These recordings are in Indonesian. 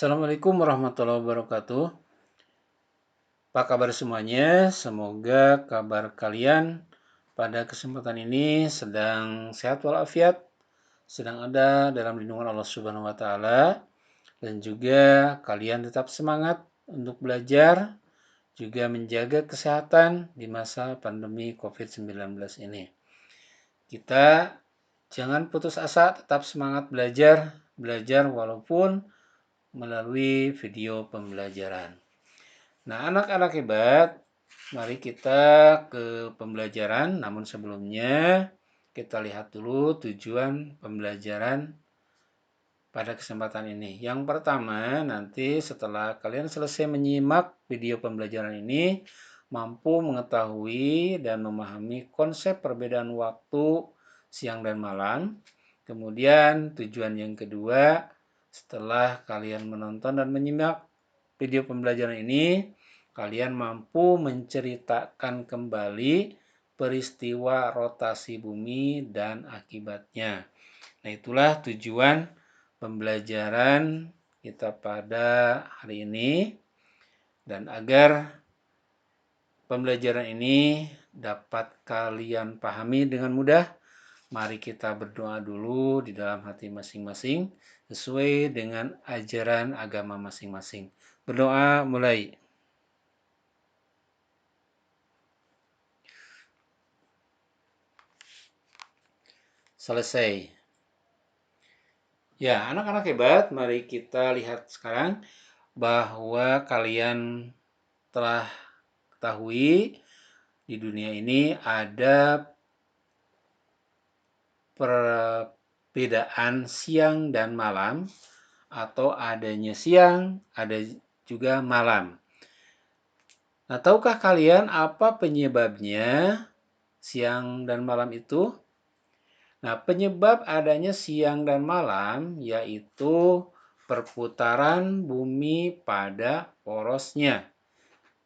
Assalamualaikum warahmatullahi wabarakatuh. Apa kabar semuanya? Semoga kabar kalian pada kesempatan ini sedang sehat walafiat, sedang ada dalam lindungan Allah Subhanahu wa taala, dan juga kalian tetap semangat untuk belajar, juga menjaga kesehatan di masa pandemi COVID-19 ini. Kita jangan putus asa, tetap semangat belajar walaupun melalui video pembelajaran. Nah, anak-anak hebat, mari kita ke pembelajaran. Namun sebelumnya, kita lihat dulu tujuan pembelajaran pada kesempatan ini. Yang pertama, nanti setelah kalian selesai menyimak video pembelajaran ini, mampu mengetahui dan memahami konsep perbedaan waktu siang dan malam. Kemudian tujuan yang kedua, setelah kalian menonton dan menyimak video pembelajaran ini, kalian mampu menceritakan kembali peristiwa rotasi bumi dan akibatnya. Nah, itulah tujuan pembelajaran kita pada hari ini. Dan agar pembelajaran ini dapat kalian pahami dengan mudah, mari kita berdoa dulu di dalam hati masing-masing sesuai dengan ajaran agama masing-masing. Berdoa mulai. Selesai. Ya, anak-anak hebat, mari kita lihat sekarang bahwa kalian telah ketahui di dunia ini ada perbedaan siang dan malam, atau adanya siang, ada juga malam. Nah, tahukah kalian apa penyebabnya siang dan malam itu? Nah, penyebab adanya siang dan malam yaitu perputaran bumi pada porosnya.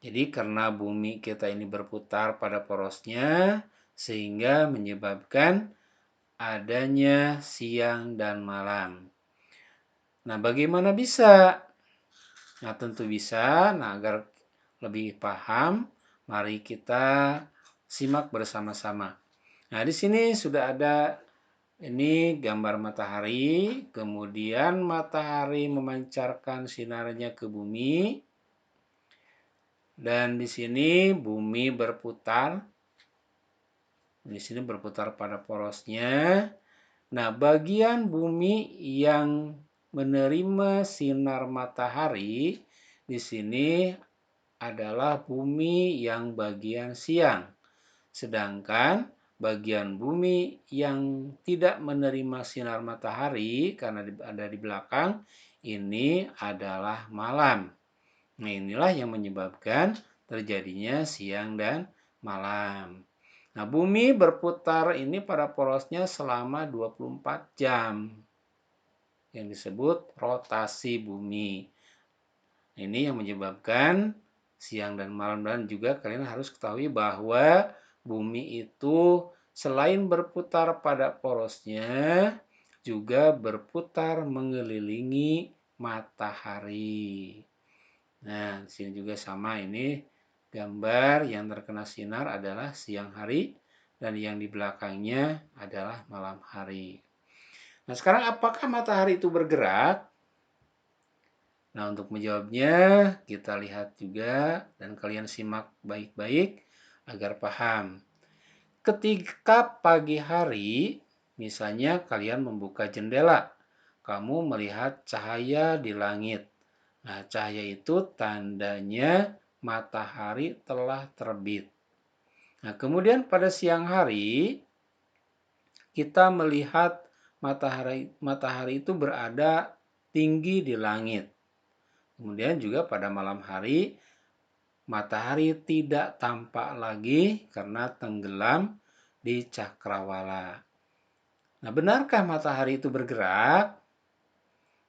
Jadi karena bumi kita ini berputar pada porosnya, sehingga menyebabkan adanya siang dan malam. Nah, bagaimana bisa? Nah, tentu bisa. Nah, agar lebih paham, mari kita simak bersama-sama. Nah, di sini sudah ada ini gambar matahari, kemudian matahari memancarkan sinarnya ke bumi, dan di sini bumi berputar. Di sini berputar pada porosnya. Nah, bagian bumi yang menerima sinar matahari di sini adalah bumi yang bagian siang. Sedangkan bagian bumi yang tidak menerima sinar matahari karena ada di belakang ini adalah malam. Nah, inilah yang menyebabkan terjadinya siang dan malam. Nah, bumi berputar ini pada porosnya selama 24 jam. Yang disebut rotasi bumi. Ini yang menyebabkan siang dan malam, dan juga kalian harus ketahui bahwa bumi itu selain berputar pada porosnya, juga berputar mengelilingi matahari. Nah, di sini juga sama, ini gambar yang terkena sinar adalah siang hari dan yang di belakangnya adalah malam hari. Nah, sekarang apakah matahari itu bergerak? Nah, untuk menjawabnya kita lihat juga dan kalian simak baik-baik agar paham. Ketika pagi hari, misalnya kalian membuka jendela, kamu melihat cahaya di langit. Nah, cahaya itu tandanya matahari telah terbit. Nah, kemudian pada siang hari, kita melihat matahari itu berada tinggi di langit. Kemudian juga pada malam hari, matahari tidak tampak lagi karena tenggelam di cakrawala. Nah, benarkah matahari itu bergerak?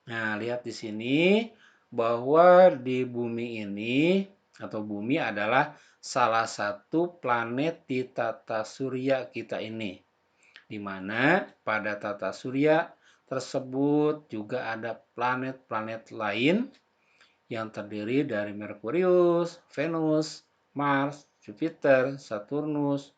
Nah, lihat di sini bahwa di bumi ini, atau bumi adalah salah satu planet di tata surya kita ini, di mana pada tata surya tersebut juga ada planet-planet lain yang terdiri dari Merkurius, Venus, Mars, Jupiter, Saturnus,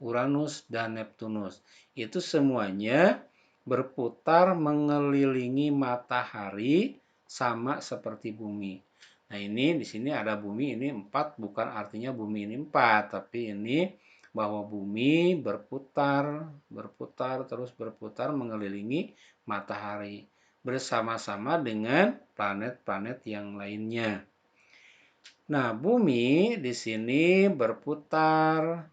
Uranus, dan Neptunus. Itu semuanya berputar mengelilingi matahari sama seperti bumi. Nah, ini di sini ada bumi ini 4, bukan artinya bumi ini 4, tapi ini bahwa bumi berputar, terus berputar mengelilingi matahari bersama-sama dengan planet-planet yang lainnya. Nah, bumi di sini berputar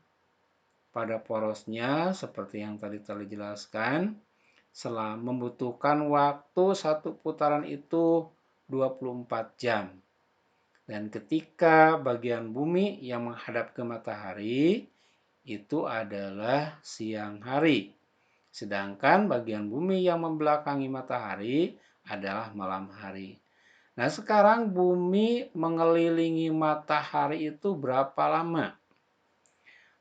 pada porosnya seperti yang tadi jelaskan, membutuhkan waktu satu putaran itu 24 jam. Dan ketika bagian bumi yang menghadap ke matahari itu adalah siang hari. Sedangkan bagian bumi yang membelakangi matahari adalah malam hari. Nah, sekarang bumi mengelilingi matahari itu berapa lama?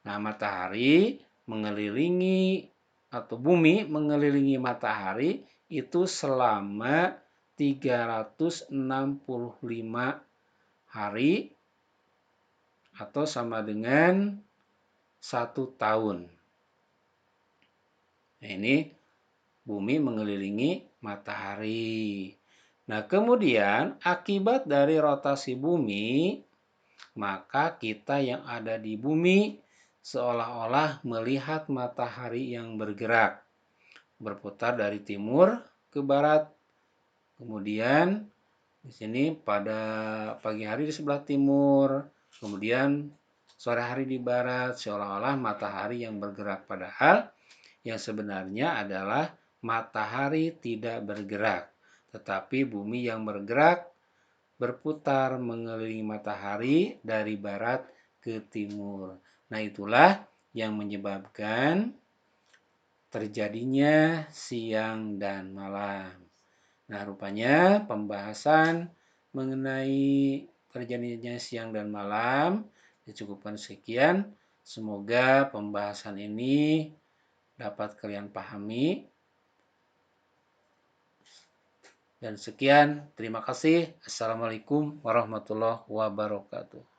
Nah, matahari mengelilingi atau bumi mengelilingi matahari itu selama 365 hari atau sama dengan 1 tahun. Nah, ini bumi mengelilingi matahari. Nah, kemudian akibat dari rotasi bumi, maka kita yang ada di bumi seolah-olah melihat matahari yang bergerak, berputar dari timur ke barat. Kemudian di sini pada pagi hari di sebelah timur, kemudian sore hari di barat, seolah-olah matahari yang bergerak, padahal yang sebenarnya adalah matahari tidak bergerak, tetapi bumi yang bergerak berputar mengelilingi matahari dari barat ke timur. Nah, itulah yang menyebabkan terjadinya siang dan malam. Nah, rupanya pembahasan mengenai terjadinya siang dan malam dicukupkan sekian. Semoga pembahasan ini dapat kalian pahami. Dan sekian, terima kasih. Assalamualaikum warahmatullahi wabarakatuh.